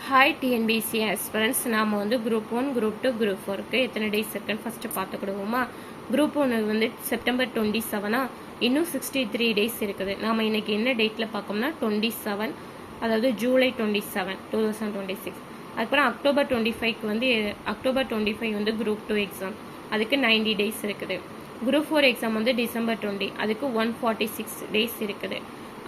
Hi TNPSC aspirants. நாம் வந்து group 1, group 2, group 4க்கு எத்தனை டேஸ் இருக்குன்னு ஃபஸ்ட்டு பார்த்துக்கிடுவோமா. குரூப் 1 வந்து செப்டம்பர் 27, இன்னும் 63 டேஸ் இருக்குது. நாம் இன்னைக்கு என்ன டேட்டில் பார்க்கோம்னா 27, அதாவது ஜூலை 27, 2026. அதுக்கப்புறம் அக்டோபர் 25க்கு வந்து அக்டோபர் 25 வந்து குரூப் 2 எக்ஸாம், அதுக்கு 90 டேஸ் இருக்குது. குரூப் 4 எக்ஸாம் வந்து டிசம்பர் 20, அதுக்கு 146 டேஸ் இருக்குது.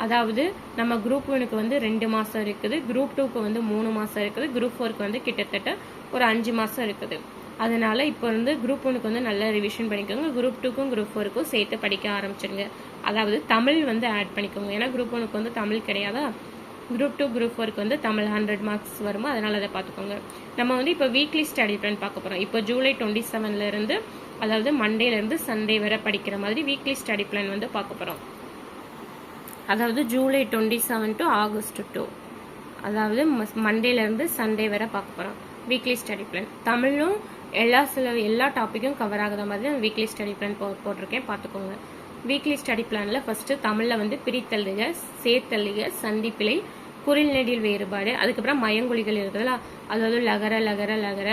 அதாவது நம்ம குரூப் 1க்கு வந்து 2 மாதம் இருக்குது, குரூப் 2க்கு வந்து 3 மாதம் இருக்குது, குரூப் 4க்கு வந்து கிட்டத்தட்ட ஒரு 5 மாதம் இருக்குது. அதனால இப்போ வந்து குரூப் 1க்கு வந்து நல்லா ரிவிஷன் பண்ணிக்கோங்க. குரூப் 2க்கும் குரூப் 4க்கும் சேர்த்து படிக்க ஆரம்பிச்சிருங்க. அதாவது தமிழ் வந்து ஆட் பண்ணிக்கோங்க. ஏன்னா குரூப் 1க்கு வந்து தமிழ் கிடையாதா. குரூப் 2 குரூப் 4க்கு வந்து தமிழ் 100 மார்க்ஸ் வருமா, அதனால அதை பார்த்துக்கோங்க. நம்ம வந்து இப்போ வீக்லி ஸ்டடி பிளான் பார்க்க போகிறோம். இப்போ ஜூலை 27லேருந்து, அதாவது மண்டேலேருந்து சண்டே வரை படிக்கிற மாதிரி வீக்லி ஸ்டடி பிளான் வந்து பார்க்க போகிறோம். அதாவது ஜூலை 27 டு ஆகஸ்ட் 2, அதாவது மண்டேலேருந்து சண்டே வரை பார்க்க போகிறோம் வீக்லி ஸ்டடி பிளான். தமிழும் எல்லா டாப்பிக்கும் கவர் ஆகுற மாதிரி நான் வீக்லி ஸ்டடி பிளான் போட்டிருக்கேன், பார்த்துக்கோங்க. வீக்லி ஸ்டடி பிளானில் ஃபஸ்ட்டு தமிழில் வந்து பிரித்தல்லுக, சேர்த்தல்லுக, சந்திப்பிழை, குரில் நெடில் வேறுபாடு, அதுக்கப்புறம் மயங்கொலிகள் இருக்குதுல்ல, அதாவது லகர லகர லகர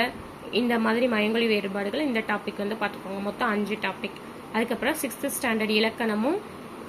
இந்த மாதிரி மயங்கொலி வேறுபாடுகள், இந்த டாபிக் வந்து பார்த்துக்கோங்க. மொத்தம் 5 டாபிக். அதுக்கப்புறம் 6th ஸ்டாண்டர்ட் இலக்கணமும்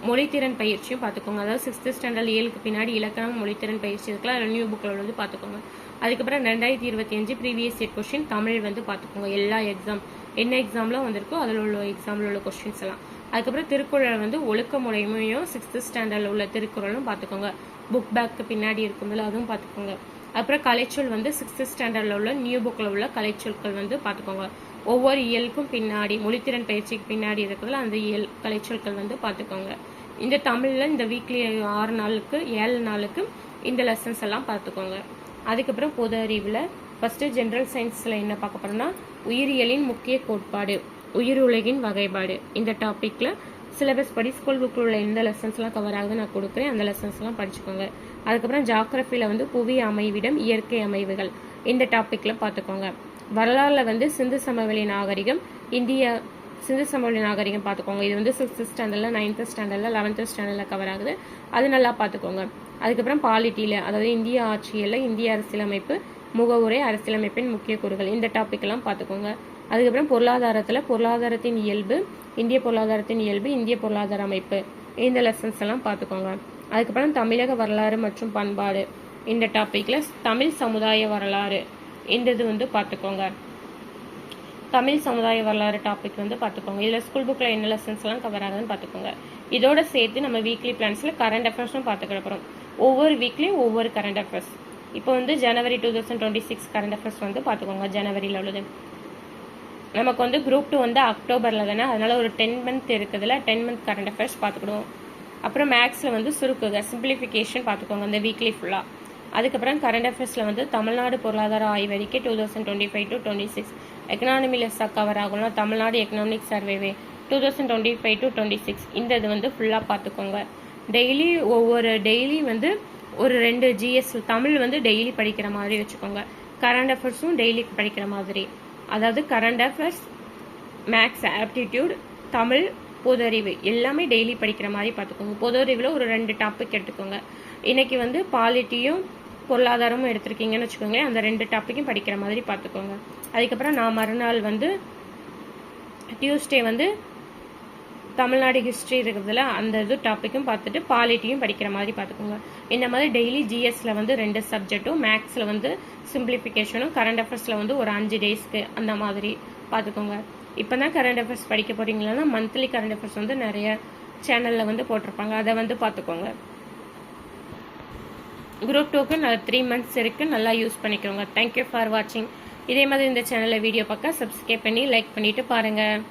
மொழித்திறன் பயிற்சியும் பார்த்துக்கோங்க. அதாவது 6th ஸ்டாண்டர்ட் 7க்கு பின்னாடி இலக்கணம் மொழித்திறன் பயிற்சி இருக்கலாம், அதில் நியூ புக்கில் வந்து பார்த்துக்கோங்க. அதுக்கப்புறம் 2025 ப்ரீவியஸ் இயர் கொஸ்டின் தமிழ் வந்து பார்த்துக்கோங்க. எல்லா எக்ஸாம் என்ன எக்ஸாம்லாம் வந்திருக்கோ அதில் உள்ள எக்ஸாமில் உள்ள கொஸ்டின்ஸ் எல்லாம். அதுக்கப்புறம் திருக்குறள் வந்து ஒழுக்க முறைமையும் 6th ஸ்டாண்டர்டில் உள்ள திருக்குறளும் பார்த்துக்கோங்க. புக் பேக்கு பின்னாடி இருக்கும்போது அதுவும் பார்த்துக்கோங்க. அப்புறம் கலைச்சொல் வந்து 6th ஸ்டாண்டர்டில் உள்ள நியூ புக்கில் உள்ள கலைச்சொற்கள் வந்து பார்த்துக்கோங்க. ஒவ்வொரு இயலுக்கும் பின்னாடி மொழித்திறன் பயிற்சிக்கு பின்னாடி இருக்கிறதுல அந்த இயல் கலைச்சொற்கள் வந்து பார்த்துக்கோங்க. இந்த தமிழில் இந்த வீக்லி 6 நாளுக்கு 7 நாளுக்கு இந்த லெசன்ஸ் எல்லாம் பார்த்துக்கோங்க. அதுக்கப்புறம் பொது அறிவில் ஃபஸ்ட்டு ஜென்ரல் சயின்ஸில் என்ன பார்க்க போகிறோம்னா உயிரியலின் முக்கிய கோட்பாடு, உயிர் உலகின் வகைப்பாடு. இந்த டாப்பிக்கில் சிலபஸ் படி ஸ்கூல் புக்கில் உள்ள எந்த லெசன்ஸ்லாம் கவர் ஆகுது நான் கொடுக்குறேன், அந்த லெசன்ஸ்லாம் படிச்சுக்கோங்க. அதுக்கப்புறம் ஜாகிரஃபியில் வந்து புவி அமைவிடம், இயற்கை அமைவுகள், இந்த டாப்பிக்கில் பார்த்துக்கோங்க. வரலாறுல வந்து சிந்து சமவெளி நாகரிகம், சிந்து சமவெளி நாகரிகம் பார்த்துக்கோங்க. இது வந்து 6th ஸ்டாண்டர்டில், 9th ஸ்டாண்டர்டில், 11th ஸ்டாண்டர்டில் கவர் ஆகுது, அது நல்லா பார்த்துக்கோங்க. அதுக்கப்புறம் பாலிட்டியில், அதாவது இந்திய ஆட்சியில் இந்திய அரசியலமைப்பு, முகவுரை, அரசியலமைப்பின் முக்கிய கூறுகள், இந்த டாபிக்லாம் பார்த்துக்கோங்க. அதுக்கப்புறம் பொருளாதாரத்தில் பொருளாதாரத்தின் இயல்பு, இந்திய பொருளாதாரத்தின் இயல்பு, இந்திய பொருளாதார அமைப்பு, இந்த லெசன்ஸ் எல்லாம் பார்த்துக்கோங்க. அதுக்கப்புறம் தமிழக வரலாறு மற்றும் பண்பாடு, இந்த டாப்பிக்கில் தமிழ் சமுதாய வரலாறு, இந்த இது வந்து பார்த்துக்கோங்க. தமிழ் சமுதாய வரலாறு டாபிக் வந்து பார்த்துக்கோங்க. இதில் ஸ்கூல் புக்கில் என்ன லெசன்ஸ்லாம் கவர் ஆகுதுன்னு பார்த்துக்கோங்க. இதோட சேர்த்து நம்ம வீக்லி பிளான்ஸில் கரண்ட் அஃபேர்ஸும் பார்த்துக்கிட போகிறோம். ஒவ்வொரு வீக்லேயும் ஒவ்வொரு கரண்ட் அஃபேர்ஸ். இப்போ வந்து ஜனவரி 2026 கரண்ட் அஃபேர்ஸ் வந்து பார்த்துக்கோங்க. ஜனவரியில் உள்ளது. நமக்கு வந்து குரூப் 2 வந்து அக்டோபரில் தானே, அதனால ஒரு 10 மந்த் இருக்குதுல, 10 மந்த் கரண்ட் அஃபேர்ஸ் பார்த்துக்கிடுவோம். அப்புறம் மேக்ஸில் வந்து சுருக்குக, சிம்பிளிஃபிகேஷன் பார்த்துக்கோங்க இந்த வீக்லி ஃபுல்லாக. அதுக்கப்புறம் கரண்ட் அஃபேர்ஸில் வந்து தமிழ்நாடு பொருளாதார ஆய்வறிக்கை 2025 to 26, எக்கனாமியில் கவர் ஆகும்னா தமிழ்நாடு எக்கனாமிக் சர்வேவே 2025 to 26, இந்த இது வந்து ஃபுல்லாக பார்த்துக்கோங்க. டெய்லி வந்து ஒரு 2 ஜிஎஸ் தமிழ் வந்து டெய்லி படிக்கிற மாதிரி வச்சுக்கோங்க. கரண்ட் அஃபேர்ஸும் டெய்லி படிக்கிற மாதிரி, அதாவது current affairs, maths, aptitude, Tamil, பொது அறிவு எல்லாமே டெய்லி படிக்கிற மாதிரி பார்த்துக்கோங்க. பொது அறிவில் ஒரு 2 டாபிக் எடுத்துக்கோங்க. இன்னைக்கு வந்து பாலிட்டியும் பொருளாதாரமும் எடுத்திருக்கீங்கன்னு வச்சுக்கோங்க, அந்த 2 டாப்பிக்கும் படிக்கிற மாதிரி பார்த்துக்கோங்க. அதுக்கப்புறம் நான் மறுநாள் வந்து டியூஸ்டே வந்து தமிழ்நாடு ஹிஸ்ட்ரி இருக்கிறதுல அந்த இது டாப்பிக்கும் பார்த்துட்டு பாலிட்டியும் படிக்கிற மாதிரி பார்த்துக்கோங்க. இந்த மாதிரி டெய்லி ஜிஎஸ்ல வந்து 2 சப்ஜெக்டும், மேக்ஸில் வந்து சிம்பிளிஃபிகேஷனும், கரண்ட் அஃபேர்ஸில் வந்து ஒரு 5 டேஸ்க்கு அந்த மாதிரி பார்த்துக்கோங்க. இப்போ தான் கரண்ட் அஃபேர்ஸ் படிக்க போகிறீங்களா, மந்த்லி கரண்ட் அஃபேர்ஸ் வந்து நிறைய சேனலில் வந்து போட்டிருப்பாங்க, அதை வந்து பார்த்துக்கோங்க. குரூப் 2க்கு 3 மந்த்ஸ் இருக்குது, நல்லா யூஸ் பண்ணிக்கோங்க. தேங்க்யூ ஃபார் வாட்சிங். இதே மாதிரி இந்த சேனலில் வீடியோ பார்க்க சப்ஸ்கிரைப் பண்ணி லைக் பண்ணிவிட்டு பாருங்கள்.